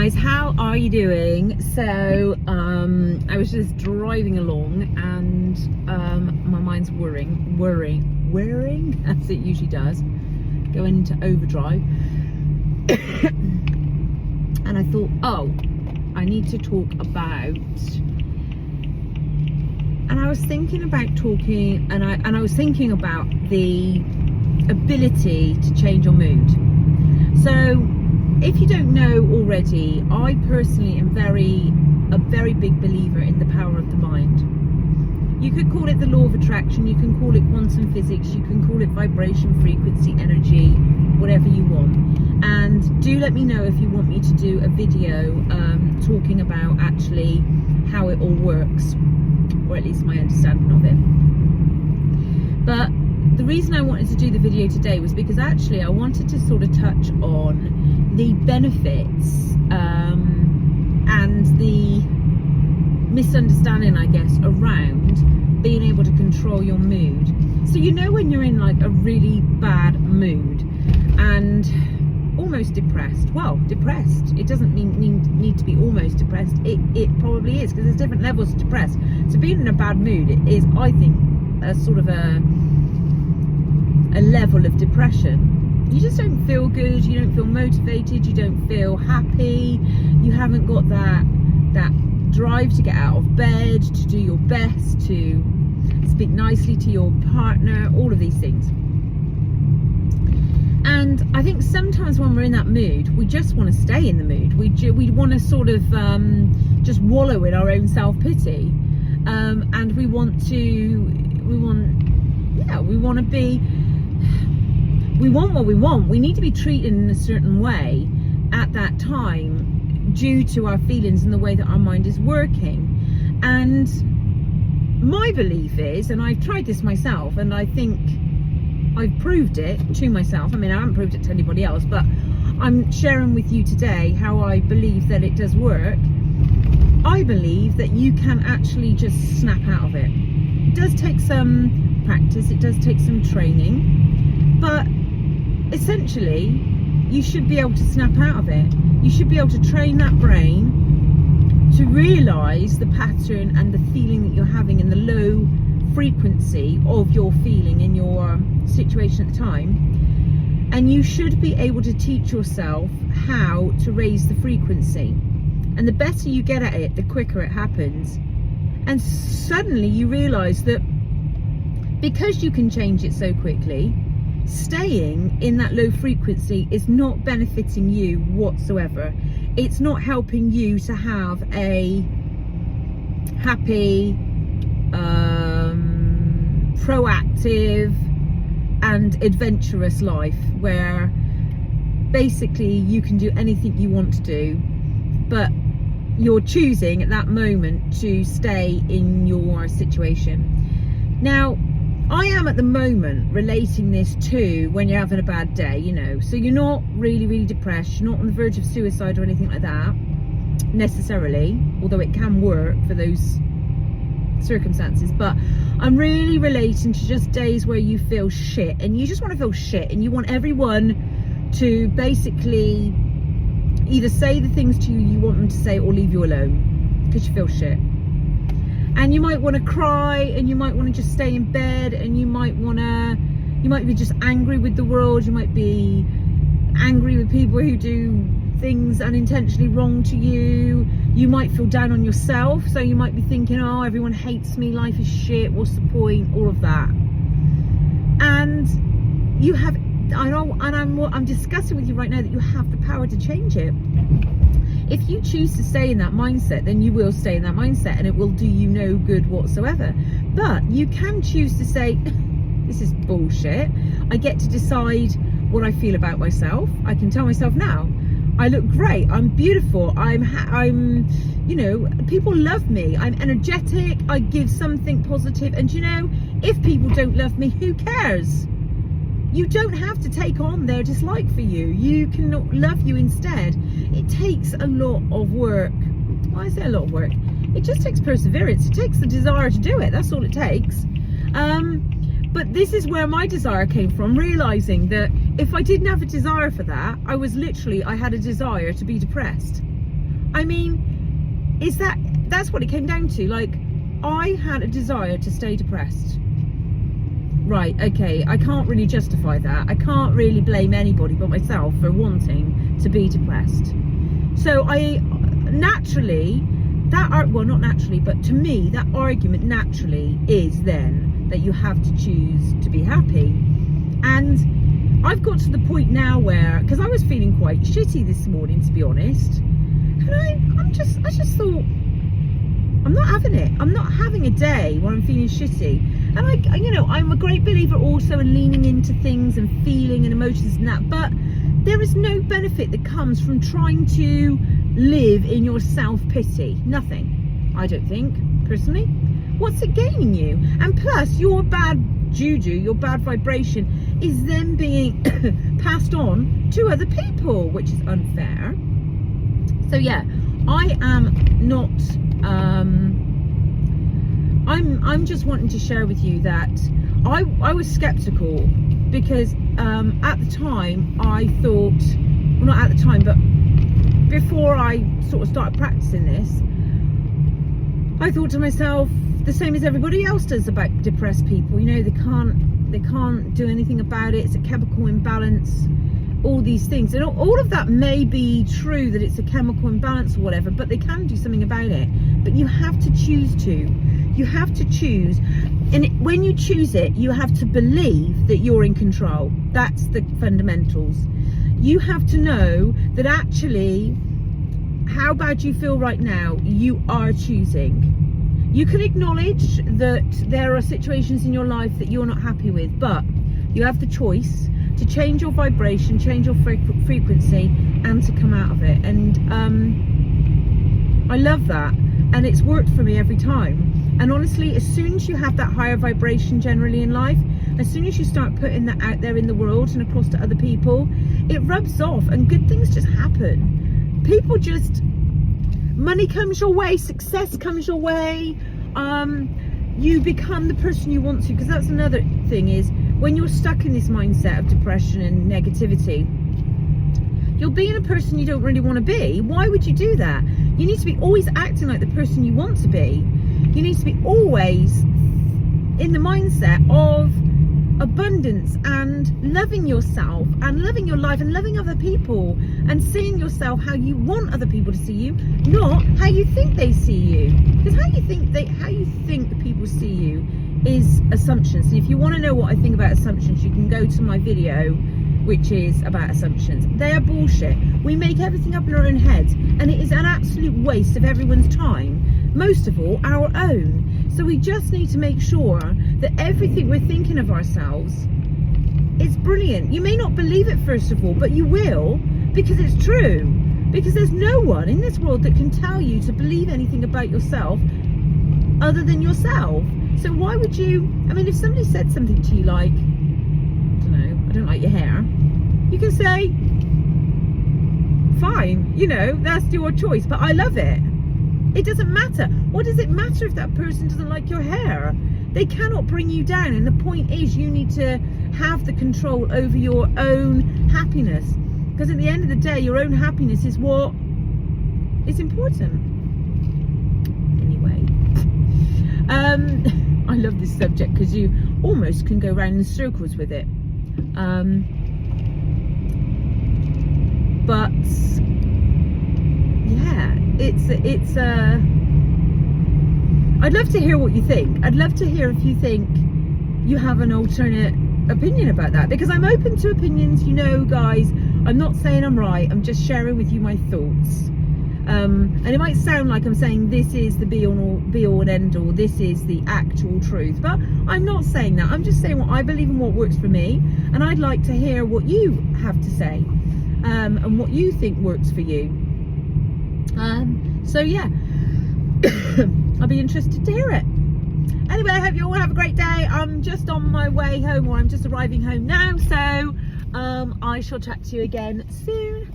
guys, how are you doing? So I was just driving along and my mind's whirring as it usually does, going into overdrive. And I thought, oh, I need to talk about, and I was thinking about talking, and I was thinking about the ability to change your mood. So if you don't know already, I personally am a very big believer in the power of the mind. You could call it the law of attraction, you can call it quantum physics, you can call it vibration, frequency, energy, whatever you want. And do let me know if you want me to do a video talking about actually how it all works, or at least my understanding of it. But the reason I wanted to do the video today was because actually I wanted to sort of touch on the benefits and the misunderstanding, I guess, around being able to control your mood. So you know when you're in like a really bad mood and almost depressed. Well, depressed, it doesn't need to be almost depressed. It probably is, because there's different levels of depressed. So being in a bad mood is, I think, a sort of a level of depression. You just don't feel good, you don't feel motivated, you don't feel happy, you haven't got that drive to get out of bed, to do your best, to speak nicely to your partner, all of these things. And I think sometimes when we're in that mood, we just want to stay in the mood. We want to sort of just wallow in our own self-pity, and we want what we want. We need to be treated in a certain way at that time due to our feelings and the way that our mind is working. And my belief is, and I've tried this myself, and I think I've proved it to myself. I mean, I haven't proved it to anybody else, but I'm sharing with you today how I believe that it does work. I believe that you can actually just snap out of it. It does take some practice, it does take some training, but essentially you should be able to snap out of it. You should be able to train that brain to realise the pattern and the feeling that you're having in the low frequency of your feeling in your situation at the time, and you should be able to teach yourself how to raise the frequency. And the better you get at it, the quicker it happens. And suddenly you realise that because you can change it so quickly, staying in that low frequency is not benefiting you whatsoever. It's not helping you to have a happy, proactive and adventurous life where basically you can do anything you want to do, but you're choosing at that moment to stay in your situation. Now, I am at the moment relating this to when you're having a bad day, you know, so you're not really depressed, you're not on the verge of suicide or anything like that necessarily, although it can work for those circumstances. But I'm really relating to just days where you feel shit, and you just want to feel shit, and you want everyone to basically either say the things to you you want them to say or leave you alone because you feel shit. And you might want to cry, and you might want to just stay in bed, and you might be just angry with the world, you might be angry with people who do things unintentionally wrong to you, you might feel down on yourself, so you might be thinking, oh, everyone hates me, life is shit, what's the point, all of that. And you have, I know, and I'm discussing with you right now that you have the power to change it. If you choose to stay in that mindset, then you will stay in that mindset, and it will do you no good whatsoever. But you can choose to say, this is bullshit. I get to decide what I feel about myself. I can tell myself now, I look great, I'm beautiful, I'm, you know, people love me, I'm energetic, I give something positive. And you know, if people don't love me, who cares? You don't have to take on their dislike for you. You can love you instead. It takes a lot of work. Why is it a lot of work? It just takes perseverance. It takes the desire to do it. That's all it takes. But this is where my desire came from, realizing that if I didn't have a desire for that, I had a desire to be depressed. I mean, that's what it came down to. Like, I had a desire to stay depressed. Right, okay, I can't really justify that. I can't really blame anybody but myself for wanting to be depressed. So I naturally, well, not naturally, but to me, that argument naturally is then that you have to choose to be happy. And I've got to the point now where, because I was feeling quite shitty this morning, to be honest, and I just thought, I'm not having it. I'm not having a day where I'm feeling shitty. And I'm a great believer also in leaning into things and feeling and emotions and that, but there is no benefit that comes from trying to live in your self-pity. Nothing, I don't think, personally. What's it gaining you? And plus, your bad juju, your bad vibration is then being passed on to other people, which is unfair. So yeah, I am not I'm just wanting to share with you that I was skeptical because at the time I thought, well, not at the time, but before I sort of started practicing this, I thought to myself, the same as everybody else does about depressed people, you know, they can't do anything about it, it's a chemical imbalance, all these things. And all of that may be true, that it's a chemical imbalance or whatever, but they can do something about it. But you have to choose to. You have to choose. And when you choose it, you have to believe that you're in control. That's the fundamentals. You have to know that actually, how bad you feel right now, you are choosing. You can acknowledge that there are situations in your life that you're not happy with, but you have the choice to change your vibration, change your frequency, and to come out of it. And I love that, and it's worked for me every time. And honestly, as soon as you have that higher vibration generally in life, as soon as you start putting that out there in the world and across to other people, it rubs off and good things just happen. People just, money comes your way, success comes your way, you become the person you want to. Because that's another thing, is when you're stuck in this mindset of depression and negativity, you're being a person you don't really want to be. Why would you do that? You need to be always acting like the person you want to be. You need to be always in the mindset of abundance and loving yourself and loving your life and loving other people and seeing yourself how you want other people to see you, not how you think they see you. Because how you think the people see you is assumptions. And if you want to know what I think about assumptions, you can go to my video which is about assumptions. They are bullshit. We make everything up in our own heads, and it is an absolute waste of everyone's time, most of all our own. So we just need to make sure that everything we're thinking of ourselves is brilliant. You may not believe it first of all, but you will, because it's true. Because there's no one in this world that can tell you to believe anything about yourself other than yourself. So why would you, I mean, if somebody said something to you like, I don't like your hair, you can say, fine, you know, that's your choice, but I love it. It doesn't matter. What does it matter if that person doesn't like your hair? They cannot bring you down, and the point is you need to have the control over your own happiness, because at the end of the day, your own happiness is what is important. Anyway, I love this subject because you almost can go round in circles with it. But yeah, it's I'd love to hear what you think. I'd love to hear if you think you have an alternate opinion about that, because I'm open to opinions, you know, guys. I'm not saying I'm right, I'm just sharing with you my thoughts. And it might sound like I'm saying this is the be all and end all, this is the actual truth, but I'm not saying that. I'm just saying what I believe and what works for me, and I'd like to hear what you have to say, and what you think works for you. So yeah, I'll be interested to hear it. Anyway, I hope you all have a great day. I'm just on my way home, or I'm just arriving home now, so I shall chat to you again soon.